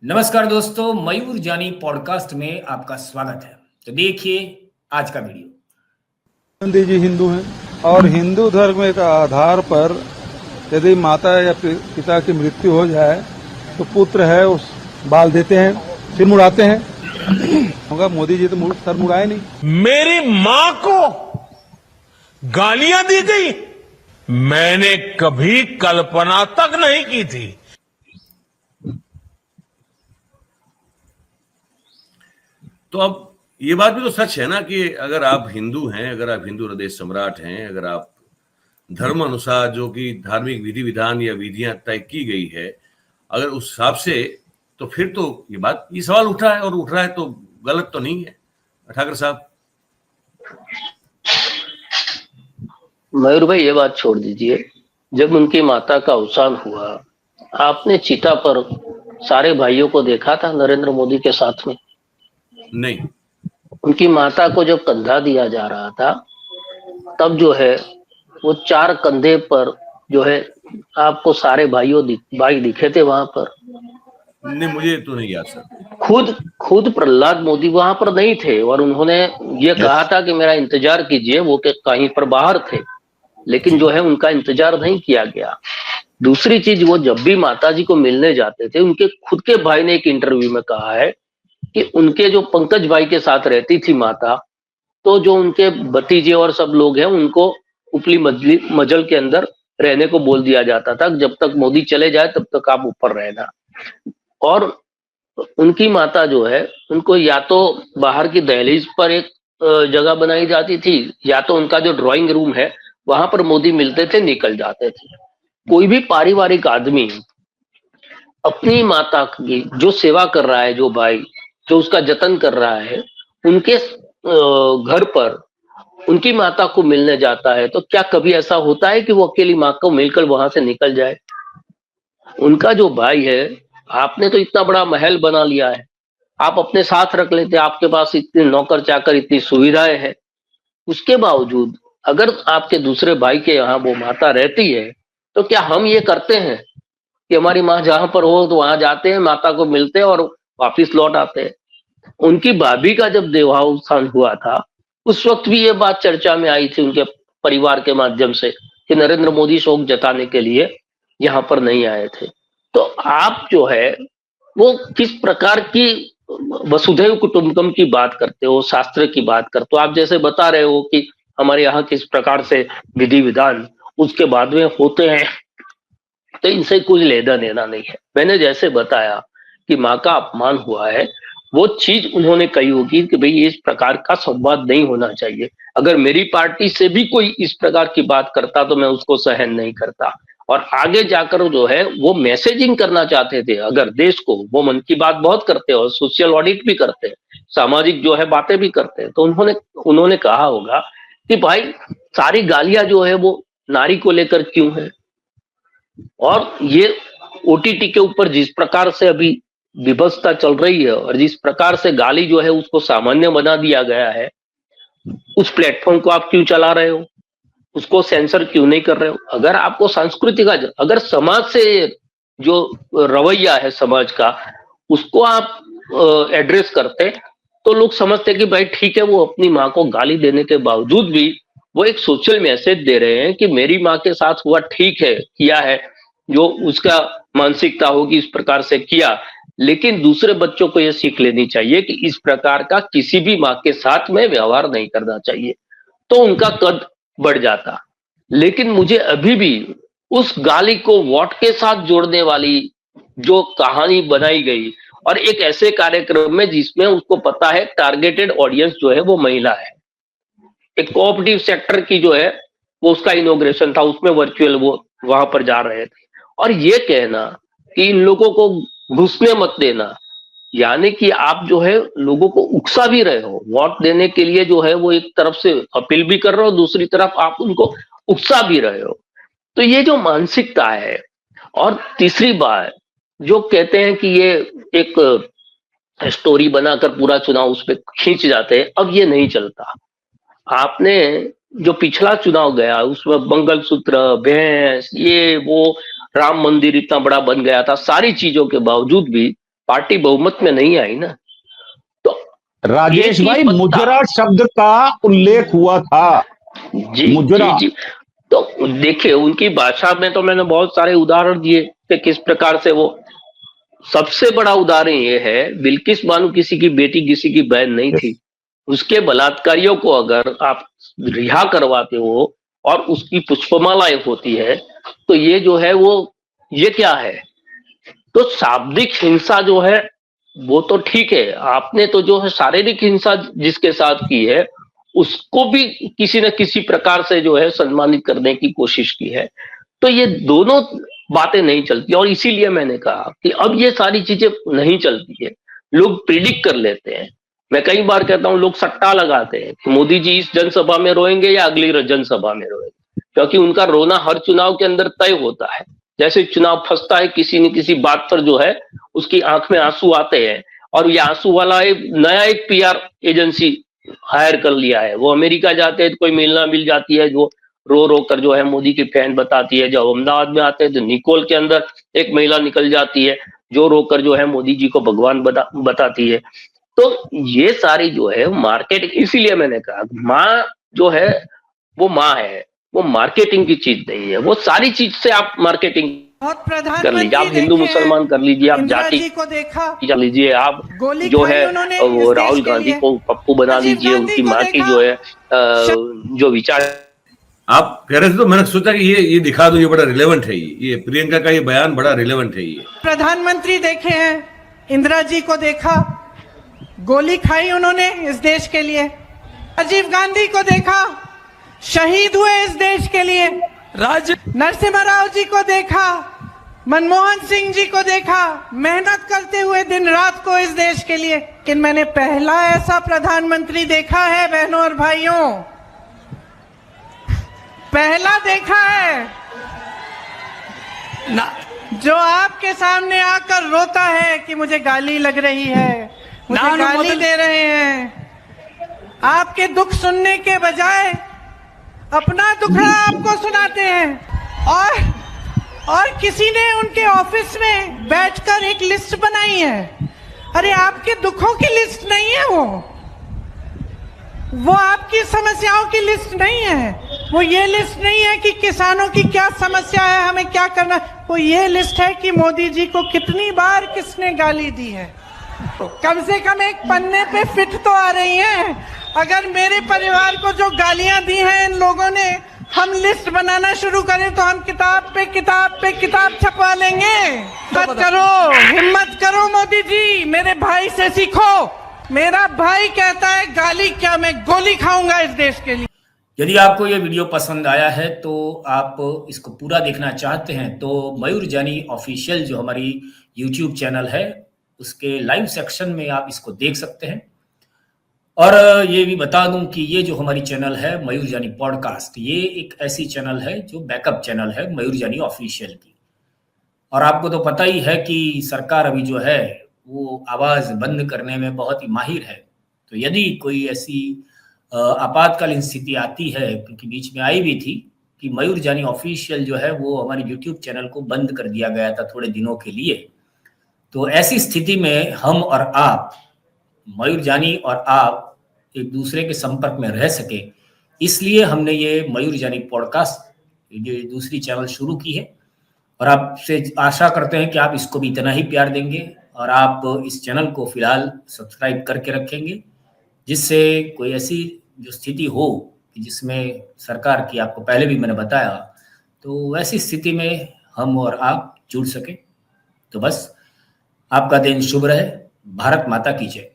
नमस्कार दोस्तों, मयूर जानी पॉडकास्ट में आपका स्वागत है। तो देखिए आज का वीडियो। गांधी जी हिंदू हैं और हिंदू धर्म के आधार पर यदि माता या पिता की मृत्यु हो जाए तो पुत्र है उस बाल देते हैं, सिर मुड़ाते हैं। होगा मोदी जी तो सर मुड़ाए नहीं। मेरी मां को गालियां दी गई, मैंने कभी कल्पना तक नहीं की थी। तो अब ये बात भी तो सच है ना कि अगर आप हिंदू हैं, अगर आप हिंदू हृदय सम्राट हैं, अगर आप धर्म अनुसार जो कि धार्मिक विधि विधान या विधियां तय की गई है, अगर उस हिसाब से, तो फिर तो ये सवाल उठा है और उठ रहा है तो गलत तो नहीं है ठाकर साहब। मयूर भाई, ये बात छोड़ दीजिए। जब उनकी माता का अवसान हुआ, आपने चिता पर सारे भाइयों को देखा था नरेंद्र मोदी के साथ में? नहीं। उनकी माता को जब कंधा दिया जा रहा था, तब जो है वो 4 कंधे पर जो है आपको सारे भाई दिखे थे वहां पर। नहीं, मुझे तो नहीं याद सर। खुद प्रहलाद मोदी वहां पर नहीं थे और उन्होंने ये कहा था कि मेरा इंतजार कीजिए। वो के कहीं पर बाहर थे, लेकिन जो है उनका इंतजार नहीं किया गया। दूसरी चीज, वो जब भी माताजी को मिलने जाते थे, उनके खुद के भाई ने एक इंटरव्यू में कहा है कि उनके जो पंकज भाई के साथ रहती थी माता, तो जो उनके भतीजे और सब लोग हैं उनको उपली मजल के अंदर रहने को बोल दिया जाता था। जब तक मोदी चले जाए तब तक आप ऊपर रहना। और उनकी माता जो है, उनको या तो बाहर की दहलीज पर एक जगह बनाई जाती थी, या तो उनका जो ड्राइंग रूम है वहां पर मोदी मिलते थे, निकल जाते थे। कोई भी पारिवारिक आदमी अपनी माता की जो सेवा कर रहा है, जो भाई जो उसका जतन कर रहा है, उनके घर पर उनकी माता को मिलने जाता है, तो क्या कभी ऐसा होता है कि वो अकेली माँ को मिलकर वहां से निकल जाए? उनका जो भाई है, आपने तो इतना बड़ा महल बना लिया है, आप अपने साथ रख लेते, आपके पास इतने नौकर चाकर, इतनी सुविधाएं हैं। उसके बावजूद अगर आपके दूसरे भाई के यहाँ वो माता रहती है, तो क्या हम ये करते हैं कि हमारी माँ जहां पर हो तो वहां जाते हैं, माता को मिलते हैं और वापिस लौट आते हैं? उनकी भाभी का जब देहावसान हुआ था, उस वक्त भी ये बात चर्चा में आई थी उनके परिवार के माध्यम से कि नरेंद्र मोदी शोक जताने के लिए यहाँ पर नहीं आए थे। तो आप जो है वो किस प्रकार की वसुधैव कुटुंबकम की बात करते हो, शास्त्र की बात करते हो? आप जैसे बता रहे हो कि हमारे यहाँ किस प्रकार से विधि विधान उसके बाद में होते हैं, तो इनसे कुछ लेना देना नहीं है। मैंने जैसे बताया कि माँ का अपमान हुआ है, वो चीज उन्होंने कही होगी कि भाई इस प्रकार का संवाद नहीं होना चाहिए। अगर मेरी पार्टी से भी कोई इस प्रकार की बात करता तो मैं उसको सहन नहीं करता। और आगे जाकर जो है वो मैसेजिंग करना चाहते थे अगर देश को, वो मन की बात बहुत करते हैं और सोशल ऑडिट भी करते हैं, सामाजिक जो है बातें भी करते हैं, तो उन्होंने कहा होगा कि भाई सारी गालियां जो है वो नारी को लेकर क्यों है। और ये ओटीटी के ऊपर जिस प्रकार से अभी विभत्सता चल रही है और जिस प्रकार से गाली जो है उसको सामान्य बना दिया गया है, उस प्लेटफॉर्म को आप क्यों चला रहे हो? उसको सेंसर क्यों नहीं कर रहे हो? अगर आपको संस्कृति का, अगर समाज से जो रवैया है समाज का, उसको आप एड्रेस करते, तो लोग समझते कि भाई ठीक है, वो अपनी माँ को गाली देने के बावजूद भी वो एक सोशल मैसेज दे रहे हैं कि मेरी माँ के साथ हुआ ठीक है, किया है, जो उसका मानसिकता होगी इस प्रकार से किया। लेकिन दूसरे बच्चों को यह सीख लेनी चाहिए कि इस प्रकार का किसी भी माँ के साथ में व्यवहार नहीं करना चाहिए, तो उनका कद बढ़ जाता। लेकिन मुझे अभी भी उस गाली को वोट के साथ जोड़ने वाली जो कहानी बनाई गई, और एक ऐसे कार्यक्रम में जिसमें उसको पता है टारगेटेड ऑडियंस जो है वो महिला है, एक कोऑपरेटिव सेक्टर की जो है वो उसका इनॉग्रेशन था, उसमें वर्चुअल वो वहां पर जा रहे थे, और ये कहना कि इन लोगों को घुसने मत देना, यानी कि आप जो है लोगों को उकसा भी रहे हो वोट देने के लिए, जो है वो एक तरफ से अपील भी कर रहे हो, दूसरी तरफ आप उनको उकसा भी रहे हो। तो ये जो मानसिकता है, और तीसरी बात जो कहते हैं कि ये एक स्टोरी बनाकर पूरा चुनाव उस पर खींच जाते हैं, अब ये नहीं चलता। आपने जो पिछला चुनाव गया उसमें मंगलसूत्र, भैंस, ये वो, राम मंदिर इतना बड़ा बन गया था, सारी चीजों के बावजूद भी पार्टी बहुमत में नहीं आई ना। तो राजेश एक ही भाई, पत्ता- मुजरा शब्द का उल्लेख हुआ था। जी मुजरा। जी जी। तो देखिए उनकी भाषा में तो मैंने बहुत सारे उदाहरण दिए कि किस प्रकार से वो, सबसे बड़ा उदाहरण ये है, बिल्किस बानो किसी की बेटी किसी की बहन नहीं थी। उसके बलात्कारियों को अगर आप रिहा करवाते हो और उसकी पुष्पमालाएं होती है, तो ये जो है वो, ये क्या है? तो शाब्दिक हिंसा जो है वो तो ठीक है, आपने तो जो है शारीरिक हिंसा जिसके साथ की है उसको भी किसी न किसी प्रकार से जो है सम्मानित करने की कोशिश की है। तो ये दोनों बातें नहीं चलती, और इसीलिए मैंने कहा कि अब ये सारी चीजें नहीं चलती है। लोग प्रिडिक्ट कर लेते हैं। मैं कई बार कहता हूं, लोग सट्टा लगाते हैं कि मोदी जी इस जनसभा में रोएंगे या अगली जनसभा में रोएंगे, क्योंकि उनका रोना हर चुनाव के अंदर तय होता है। जैसे चुनाव फंसता है, किसी न किसी बात पर जो है उसकी आंख में आंसू आते हैं, और ये आंसू वाला एक नया एक पीआर एजेंसी हायर कर लिया है। वो अमेरिका जाते हैं तो कोई महिला मिल जाती है जो रो रो कर जो है मोदी की फैन बताती है। जब अहमदाबाद में आते हैं तो निकोल के अंदर एक महिला निकल जाती है जो रोकर जो है मोदी जी को भगवान बताती है। तो ये सारी जो है मार्केट, इसीलिए मैंने कहा माँ जो है वो माँ है, वो मार्केटिंग की चीज नहीं है। वो सारी चीज से आप मार्केटिंग कर लीजिए, आप हिंदू मुसलमान कर लीजिए, आप जाति को देखा, कर लीजिए, आप गोली जो खाई है उन्होंने वो इस देश राहुल के गांधी लिए। को पप्पू बना राजीव लीजिए, गांधी उनकी को माँ की देखा। जो है जो विचार। आप कह रहे थे तो मैंने सोचा कि ये दिखा दो, ये बड़ा रिलेवेंट है। ये प्रियंका का ये बयान बड़ा रिलेवेंट है। ये प्रधानमंत्री देखे हैं, इंदिरा जी को देखा, गोली खाई उन्होंने इस देश के लिए। राजीव गांधी को देखा, शहीद हुए इस देश के लिए। नरसिम्हा राव जी को देखा, मनमोहन सिंह जी को देखा, मेहनत करते हुए दिन रात को इस देश के लिए। लेकिन मैंने पहला ऐसा प्रधानमंत्री देखा है बहनों और भाइयों, पहला देखा है ना, जो आपके सामने आकर रोता है कि मुझे गाली लग रही है, मुझे गाली दे रहे हैं। आपके दुख सुनने के बजाय अपना दुखड़ा आपको सुनाते हैं। और किसी ने उनके ऑफिस में बैठकर एक लिस्ट बनाई है। अरे आपके दुखों की लिस्ट नहीं है वो आपकी समस्याओं की लिस्ट नहीं है। वो ये लिस्ट नहीं है कि किसानों की क्या समस्या है, हमें क्या करना। वो ये लिस्ट है कि मोदी जी को कितनी बार किसने गाली दी है। कम से कम एक पन्ने पे फिट तो आ रही है। अगर मेरे परिवार को जो गालियां दी हैं इन लोगों ने, हम लिस्ट बनाना शुरू करें तो हम किताब पे किताब छपवा लेंगे। मत करो, हिम्मत करो मोदी जी, मेरे भाई से सीखो। मेरा भाई कहता है गाली क्या, मैं गोली खाऊंगा इस देश के लिए। यदि आपको ये वीडियो पसंद आया है तो आप इसको पूरा देखना चाहते हैं तो मयूर जानी ऑफिशियल जो हमारी YouTube चैनल है उसके लाइव सेक्शन में आप इसको देख सकते हैं। और ये भी बता दूं कि ये जो हमारी चैनल है मयूर जानी पॉडकास्ट, ये एक ऐसी चैनल है जो बैकअप चैनल है मयूर जानी ऑफिशियल की। और आपको तो पता ही है कि सरकार अभी जो है वो आवाज बंद करने में बहुत ही माहिर है। तो यदि कोई ऐसी आपातकालीन स्थिति आती है, क्योंकि बीच में आई भी थी कि मयूर जानी ऑफिशियल जो है वो हमारी YouTube चैनल को बंद कर दिया गया था थोड़े दिनों के लिए। तो ऐसी स्थिति में हम और आप, मयूर जानी और आप एक दूसरे के संपर्क में रह सके, इसलिए हमने ये मयूर जानी पॉडकास्ट जो दूसरी चैनल शुरू की है। और आपसे आशा करते हैं कि आप इसको भी इतना ही प्यार देंगे और आप इस चैनल को फिलहाल सब्सक्राइब करके रखेंगे, जिससे कोई ऐसी जो स्थिति हो कि जिसमें सरकार की, आपको पहले भी मैंने बताया, तो वैसी स्थिति में हम और आप जुड़ सके। तो बस आपका दिन शुभ रहे। भारत माता की जय।